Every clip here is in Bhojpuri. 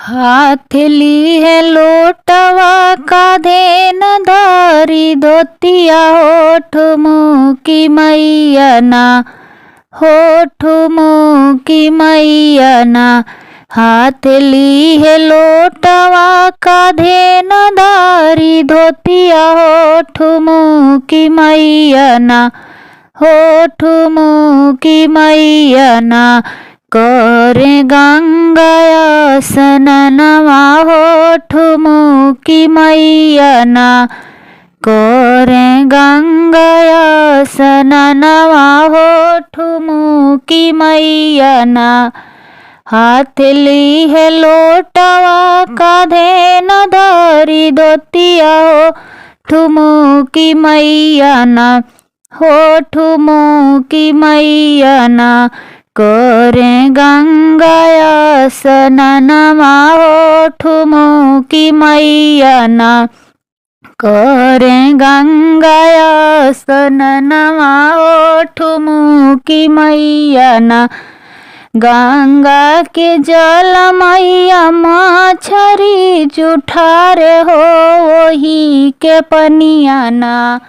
हाथ ली है लोटवा कांधे न धरी धोतिया होठ मुकी मैया ना, होठ मुकी मैया ना। हाथ ली है लोटवा कांधे न धरी धोतिया होठ मुकी मैया ना, होठ मुकी मैया ना। करे गंगा स्नानवा होठ मुकी मैया ना, करे गंगा स्नानवा होठ मुकी मैया ना। हाथ ली है लोटवा कांधे न धरी धोतिया होठ मुकी मैया ना, होठ मुकी मैया ना। करे गंगा स्नानवा होठ मुकी मैया ना, करे गंगा स्नानवा होठ मुकी मैया ना। गंगा के जल मैया मछरी जुठारे हो वही के पनिया ना।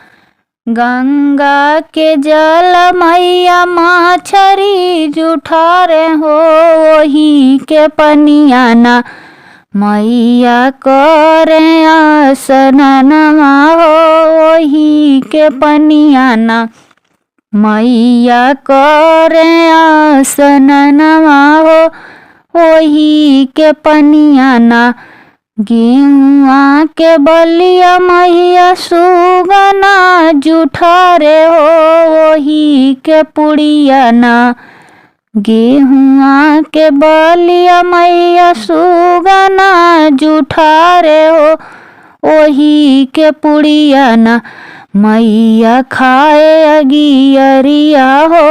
गंगा के जल मैया मछरी जुठारे हो वही के पनिया ना। मैया करे स्नानवा हो वही के पनिया ना। मैया करे स्नानवा हो वही के पनिया ना। गेहुआ के बलिया मैया सुगना जुठारे हो वही के पुड़िया ना। गेहुआ के बलिया मैया सुगना जुठारे हो वही के पुड़िया ना। मैया खाए अगियरिया हो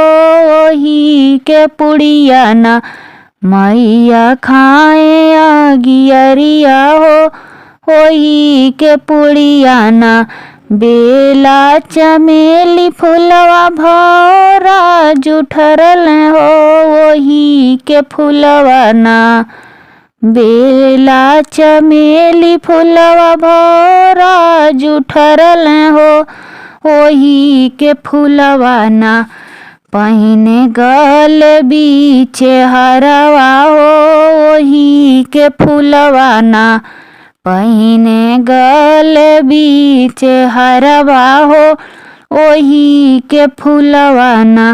वही के पुड़िया ना। मैया खाए अगियरिया हो वही के पुड़िया ना। बेला चमेली फुलवा भौरा जुठरल हो वही के फुलवा ना। बेला चमेली फुलवा भौरा जुठरल हो वही के फुलवा ना। पहिने गल बीचे हरवा हो वही के फुलवा ना। पहिने गल बीचे हरवा हो वही के फुलवा ना।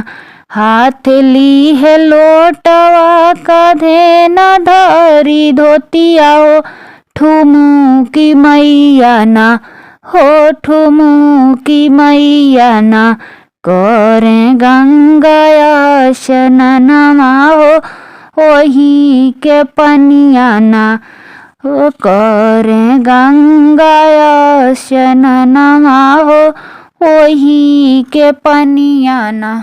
हाथ ली है लोटवा कांधे न धरी धोतिया होठ मुकी मैया ना, होठ मुकी मैया ना। करे गंगा स्नानवा हो वही के पनिया ना, करे गंगा स्नानवा हो वही के पनिया ना।